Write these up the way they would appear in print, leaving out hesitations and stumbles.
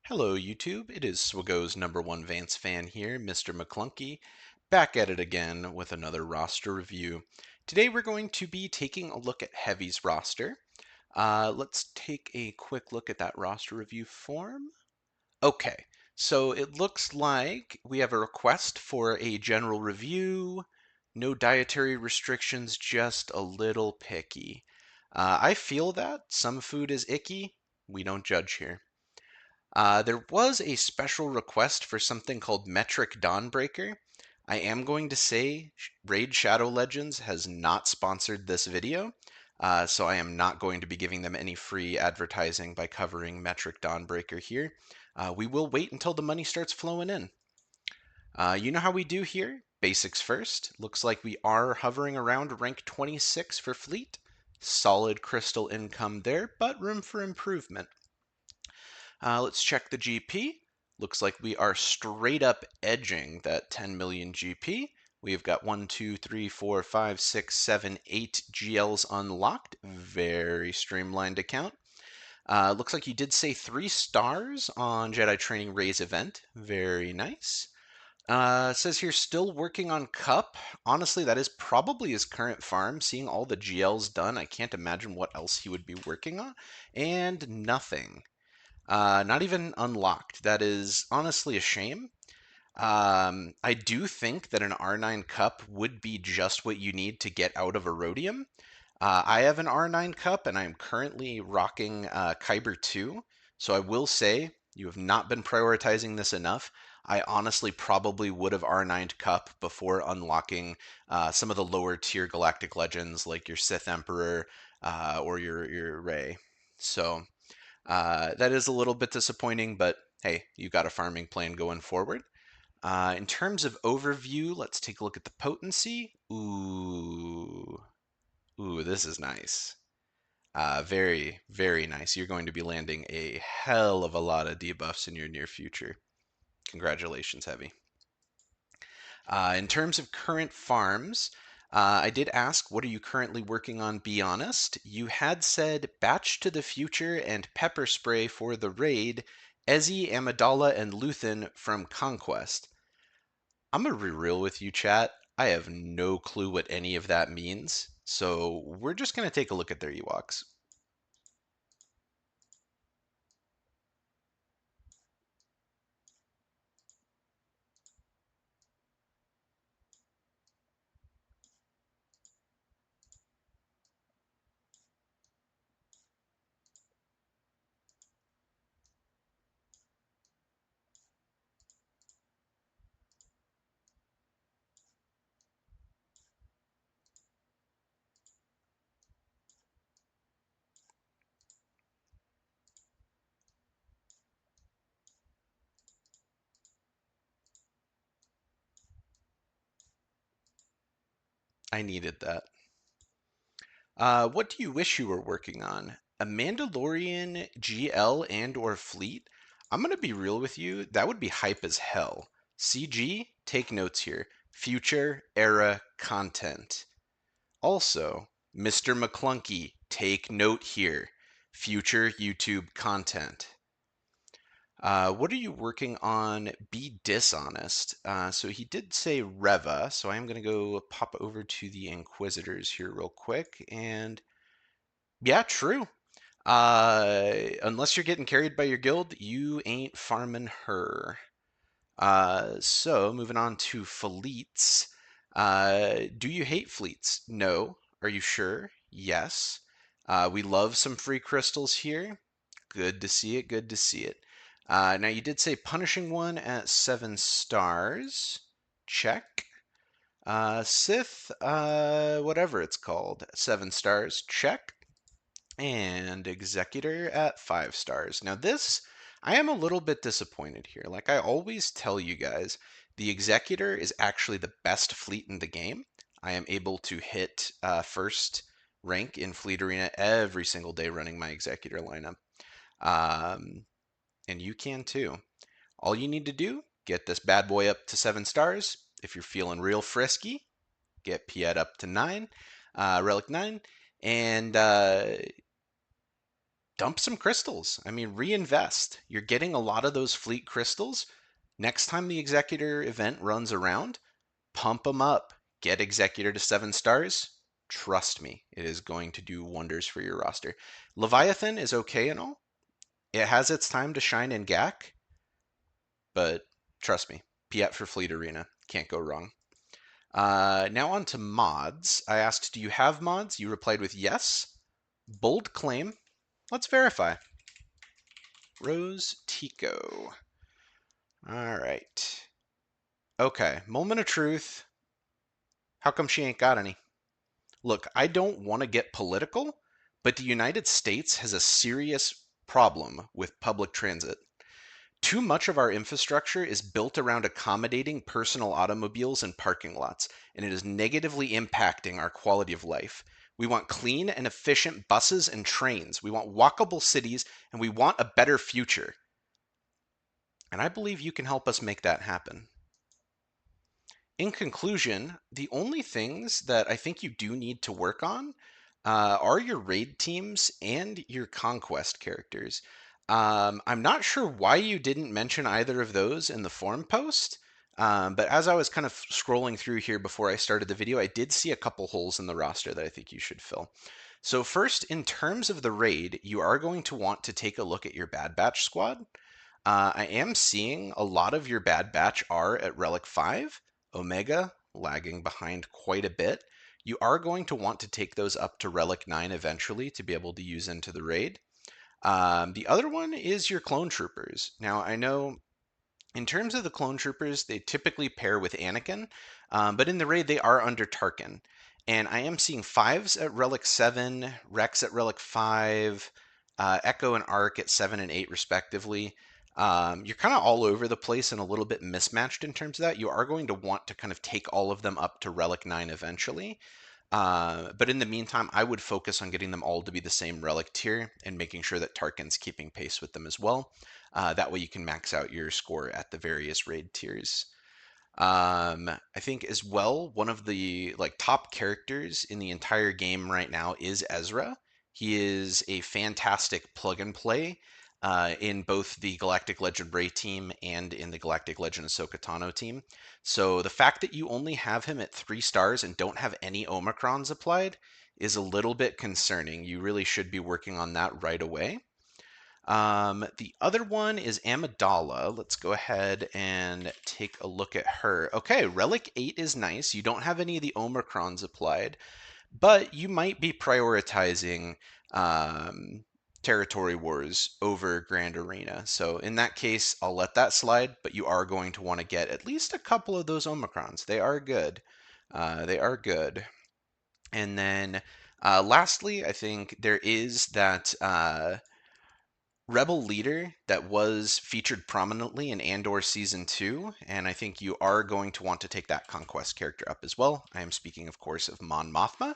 Hello YouTube, it is SWGoH's #1 Vance fan here, Mr. McClunky, back at it again with another roster review. Today we're going to be taking a look at Hevy's roster. Let's take a quick look at that roster review form. Okay, so it looks like we have a request for a general review, no dietary restrictions, just a little picky. I feel that some food is icky, we don't judge here. There was a special request for something called Metric Dawnbreaker. I am going to say Raid Shadow Legends has not sponsored this video, so I am not going to be giving them any free advertising by covering Metric Dawnbreaker here. We will wait until the money starts flowing in. You know how we do here? Basics first. Looks like we are hovering around rank 26 for fleet. Solid crystal income there, but room for improvement. Let's check the GP. Looks like we are straight up edging that 10 million GP. We've got 1, 2, 3, 4, 5, 6, 7, 8 GLs unlocked. Very streamlined account. Looks like you did say 3 stars on Jedi Training Ray's event. Very nice. Says here still working on Cup. Honestly, that is probably his current farm. Seeing all the GLs done, I can't imagine what else he would be working on. And nothing. Not even unlocked. That is honestly a shame. I do think that an R9 Cup would be just what you need to get out of a Rhodium. I have an R9 Cup and I'm currently rocking Kyber 2. So I will say you have not been prioritizing this enough. I honestly probably would have R9'd Cup before unlocking some of the lower tier Galactic Legends like your Sith Emperor or your Rey. So that is a little bit disappointing, but hey, you got a farming plan going forward. In terms of overview, let's take a look at the potency. Ooh, this is nice. Very, very nice. You're going to be landing a hell of a lot of debuffs in your near future. Congratulations, Heavy. In terms of current farms, I did ask, what are you currently working on? Be honest. You had said Batch to the Future and Pepper Spray for the raid, Ezzy, Amidala, and Luthen from Conquest. I'm going to be real with you, chat. I have no clue what any of that means, so we're just going to take a look at their Ewoks. I needed that. What do you wish you were working on? A Mandalorian GL and or fleet? I'm gonna be real with you, that would be hype as hell. CG, take notes here. Future era content. Also, Mr. McClunky, take note here. Future YouTube content. What are you working on? Be dishonest. So he did say Reva, so I'm going to go pop over to the Inquisitors here real quick. And yeah, true. Unless you're getting carried by your guild, you ain't farming her. So moving on to fleets. Do you hate fleets? No. Are you sure? Yes. We love some free crystals here. Good to see it. Good to see it. Now you did say punishing one at 7 stars. Check. Sith, whatever it's called, 7 stars. Check. And Executor at 5 stars. Now this, I am a little bit disappointed here. Like I always tell you guys, the Executor is actually the best fleet in the game. I am able to hit first rank in Fleet Arena every single day running my Executor lineup. And you can too. All you need to do, get this bad boy up to 7 stars. If you're feeling real frisky, get Piet up to 9, Relic 9, and dump some crystals. I mean, reinvest. You're getting a lot of those fleet crystals. Next time the Executor event runs around, pump them up. Get Executor to 7 stars. Trust me, it is going to do wonders for your roster. Leviathan is okay and all. It has its time to shine in GAC, but trust me, Piet for Fleet Arena. Can't go wrong. Now on to mods. I asked, do you have mods? You replied with yes. Bold claim. Let's verify. Rose Tico. All right. Okay, moment of truth. How come she ain't got any? Look, I don't want to get political, but the United States has a serious problem with public transit. Too much of our infrastructure is built around accommodating personal automobiles and parking lots, and it is negatively impacting our quality of life. We want clean and efficient buses and trains. We want walkable cities, and we want a better future. And I believe you can help us make that happen. In conclusion, the only things that I think you do need to work on are your raid teams and your conquest characters. I'm not sure why you didn't mention either of those in the forum post, but as I was kind of scrolling through here before I started the video, I did see a couple holes in the roster that I think you should fill. So first, in terms of the raid, you are going to want to take a look at your Bad Batch squad. I am seeing a lot of your Bad Batch are at Relic 5, Omega lagging behind quite a bit. You are going to want to take those up to Relic 9 eventually to be able to use into the raid. The other one is your clone troopers. Now, I know in terms of the clone troopers, they typically pair with Anakin, but in the raid, they are under Tarkin. And I am seeing 5s at Relic 7, Rex at Relic 5, Echo and Arc at 7 and 8, respectively. You're kind of all over the place and a little bit mismatched in terms of that. You are going to want to kind of take all of them up to Relic 9 eventually. But in the meantime, I would focus on getting them all to be the same relic tier and making sure that Tarkin's keeping pace with them as well. That way you can max out your score at the various raid tiers. I think as well, one of the top characters in the entire game right now is Ezra. He is a fantastic plug and play in both the Galactic Legend Ray team and in the Galactic Legend Ahsoka Tano team. So the fact that you only have him at 3 stars and don't have any Omicrons applied is a little bit concerning. You really should be working on that right away. The other one is Amidala. Let's go ahead and take a look at her. Okay, Relic 8 is nice. You don't have any of the Omicrons applied, but you might be prioritizing Territory Wars over Grand Arena. So in that case, I'll let that slide, but you are going to want to get at least a couple of those Omicrons. They are good. They are good. And then lastly, I think there is that Rebel leader that was featured prominently in Andor Season 2, and I think you are going to want to take that Conquest character up as well. I am speaking, of course, of Mon Mothma.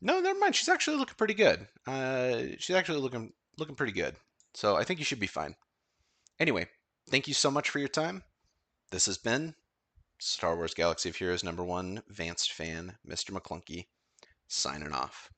No, never mind. She's actually looking pretty good. She's actually looking pretty good. So I think you should be fine. Anyway, thank you so much for your time. This has been Star Wars Galaxy of Heroes #1 Vanced fan, Mr. McClunky, signing off.